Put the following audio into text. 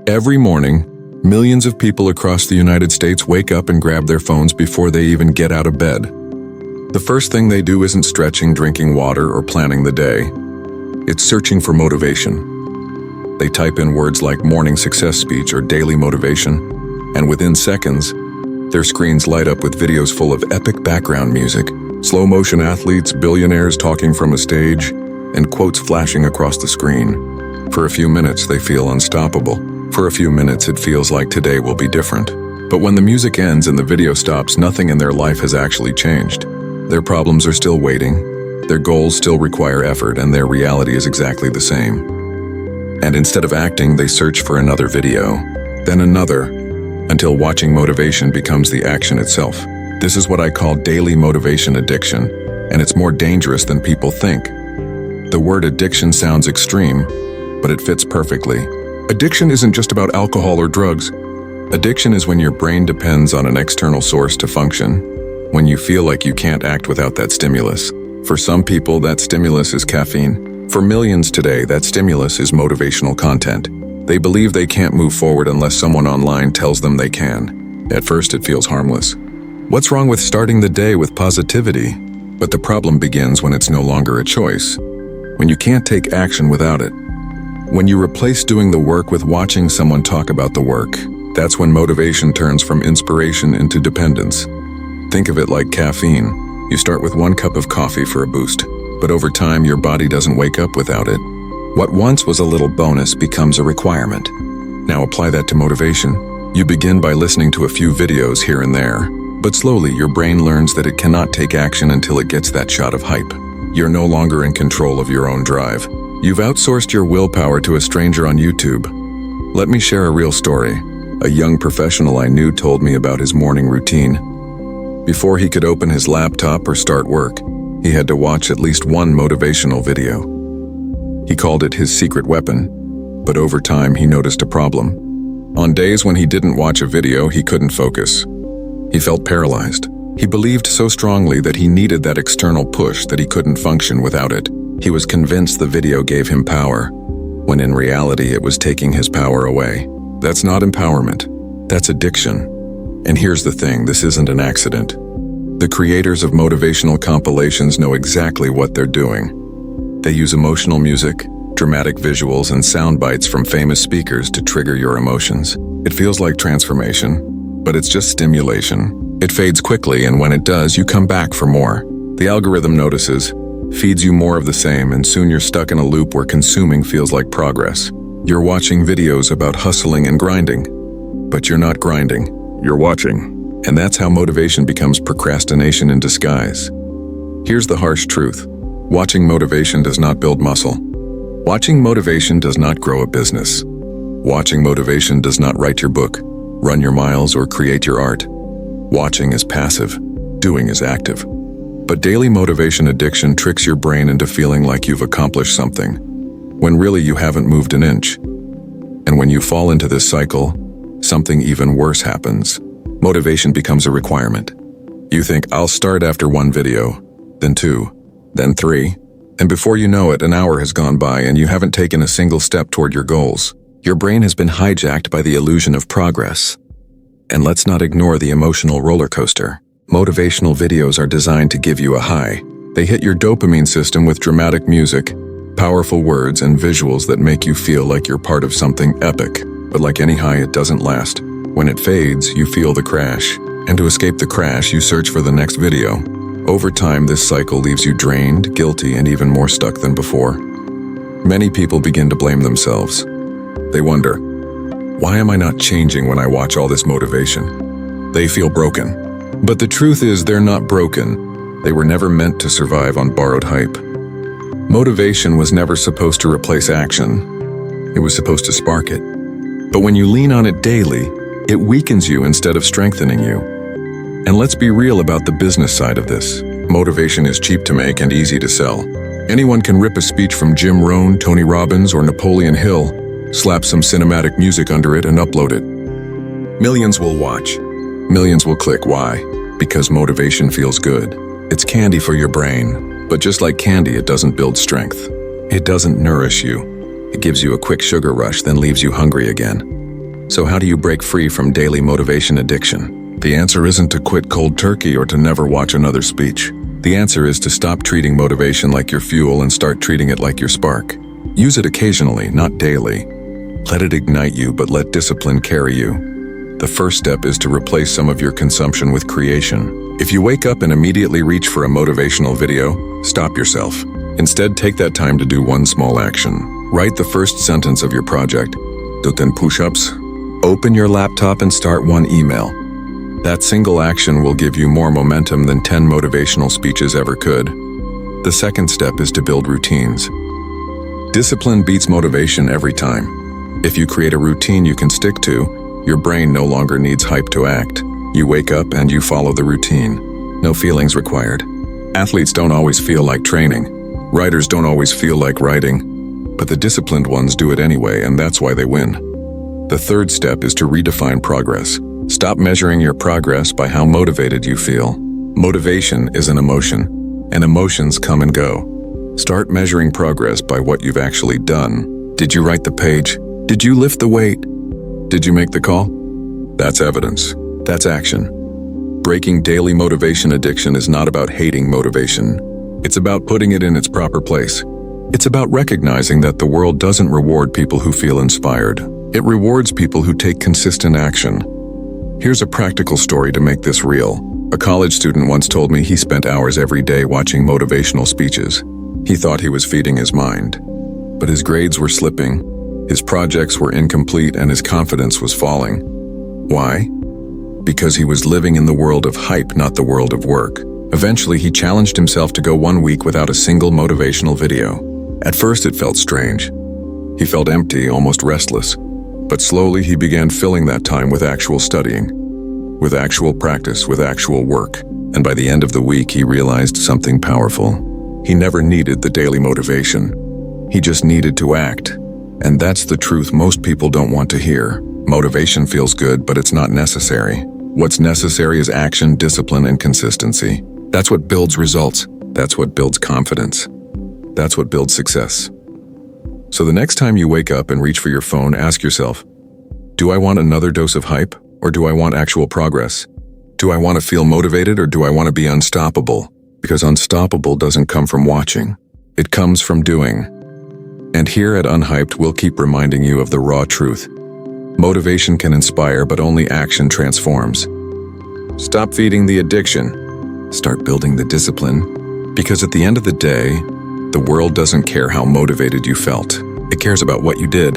Every morning, millions of people across the United States wake up and grab their phones before they even get out of bed. The first thing they do isn't stretching, drinking water, or planning the day. It's searching for motivation. They type in words like morning success speech or daily motivation, and within seconds, their screens light up with videos full of epic background music, slow-motion athletes, billionaires talking from a stage, and quotes flashing across the screen. For a few minutes, they feel unstoppable. For a few minutes, it feels like today will be different. But when the music ends and the video stops, nothing in their life has actually changed. Their problems are still waiting, their goals still require effort, and their reality is exactly the same. And instead of acting, they search for another video, then another, until watching motivation becomes the action itself. This is what I call daily motivation addiction, and it's more dangerous than people think. The word addiction sounds extreme, but it fits perfectly. Addiction isn't just about alcohol or drugs. Addiction is when your brain depends on an external source to function, when you feel like you can't act without that stimulus. For some people, that stimulus is caffeine. For millions today, that stimulus is motivational content. They believe they can't move forward unless someone online tells them they can. At first, it feels harmless. What's wrong with starting the day with positivity? But the problem begins when it's no longer a choice, when you can't take action without it. When you replace doing the work with watching someone talk about the work, that's when motivation turns from inspiration into dependence. Think of it like caffeine. You start with 1 cup of coffee for a boost, but over time your body doesn't wake up without it. What once was a little bonus becomes a requirement. Now apply that to motivation. You begin by listening to a few videos here and there, but slowly your brain learns that it cannot take action until it gets that shot of hype. You're no longer in control of your own drive. You've outsourced your willpower to a stranger on YouTube. Let me share a real story. A young professional I knew told me about his morning routine. Before he could open his laptop or start work, he had to watch at least one motivational video. He called it his secret weapon, but over time he noticed a problem. On days when he didn't watch a video, he couldn't focus. He felt paralyzed. He believed so strongly that he needed that external push that he couldn't function without it. He was convinced the video gave him power, when in reality it was taking his power away. That's not empowerment, that's addiction. And here's the thing, this isn't an accident. The creators of motivational compilations know exactly what they're doing. They use emotional music, dramatic visuals, and sound bites from famous speakers to trigger your emotions. It feels like transformation, but it's just stimulation. It fades quickly, and when it does, you come back for more. The algorithm notices, feeds you more of the same, and soon you're stuck in a loop where consuming feels like progress. You're watching videos about hustling and grinding, but you're not grinding, you're watching. And that's how motivation becomes procrastination in disguise. Here's the harsh truth. Watching motivation does not build muscle. Watching motivation does not grow a business. Watching motivation does not write your book, run your miles, or create your art. Watching is passive, doing is active. But daily motivation addiction tricks your brain into feeling like you've accomplished something, when really you haven't moved an inch. And when you fall into this cycle, something even worse happens. Motivation becomes a requirement. You think, I'll start after 1 video, then 2, then 3, and before you know it, an hour has gone by and you haven't taken a single step toward your goals. Your brain has been hijacked by the illusion of progress. And let's not ignore the emotional roller coaster. Motivational videos are designed to give you a high. They hit your dopamine system with dramatic music, powerful words, and visuals that make you feel like you're part of something epic. But like any high, it doesn't last. When it fades, you feel the crash. And to escape the crash, you search for the next video. Over time, this cycle leaves you drained, guilty, and even more stuck than before. Many people begin to blame themselves. They wonder, why am I not changing when I watch all this motivation? They feel broken. But the truth is, they're not broken. They were never meant to survive on borrowed hype. Motivation was never supposed to replace action. It was supposed to spark it. But when you lean on it daily, it weakens you instead of strengthening you. And let's be real about the business side of this. Motivation is cheap to make and easy to sell. Anyone can rip a speech from Jim Rohn, Tony Robbins, or Napoleon Hill, slap some cinematic music under it, and upload it. Millions will watch. Millions will click. Why? Because motivation feels good. It's candy for your brain. But just like candy, it doesn't build strength. It doesn't nourish you. It gives you a quick sugar rush, then leaves you hungry again. So how do you break free from daily motivation addiction? The answer isn't to quit cold turkey or to never watch another speech. The answer is to stop treating motivation like your fuel and start treating it like your spark. Use it occasionally, not daily. Let it ignite you, but let discipline carry you. The first step is to replace some of your consumption with creation. If you wake up and immediately reach for a motivational video, stop yourself. Instead, take that time to do one small action. Write the first sentence of your project. Do 10 push-ups. Open your laptop and start one email. That single action will give you more momentum than 10 motivational speeches ever could. The second step is to build routines. Discipline beats motivation every time. If you create a routine you can stick to, your brain no longer needs hype to act. You wake up and you follow the routine. No feelings required. Athletes don't always feel like training. Writers don't always feel like writing. But the disciplined ones do it anyway, and that's why they win. The third step is to redefine progress. Stop measuring your progress by how motivated you feel. Motivation is an emotion, and emotions come and go. Start measuring progress by what you've actually done. Did you write the page? Did you lift the weight? Did you make the call? That's evidence. That's action. Breaking daily motivation addiction is not about hating motivation. It's about putting it in its proper place. It's about recognizing that the world doesn't reward people who feel inspired. It rewards people who take consistent action. Here's a practical story to make this real. A college student once told me he spent hours every day watching motivational speeches. He thought he was feeding his mind. But his grades were slipping, his projects were incomplete, and his confidence was falling. Why? Because he was living in the world of hype, not the world of work. Eventually, he challenged himself to go 1 week without a single motivational video. At first, it felt strange. He felt empty, almost restless. But slowly, he began filling that time with actual studying, with actual practice, with actual work. And by the end of the week, he realized something powerful. He never needed the daily motivation. He just needed to act. And that's the truth most people don't want to hear. Motivation feels good, but it's not necessary. What's necessary is action, discipline, and consistency. That's what builds results. That's what builds confidence. That's what builds success. So the next time you wake up and reach for your phone, ask yourself, do I want another dose of hype, or do I want actual progress? Do I want to feel motivated, or do I want to be unstoppable? Because unstoppable doesn't come from watching. It comes from doing. And here at Unhyped, we'll keep reminding you of the raw truth. Motivation can inspire, but only action transforms. Stop feeding the addiction. Start building the discipline. Because at the end of the day, the world doesn't care how motivated you felt. It cares about what you did.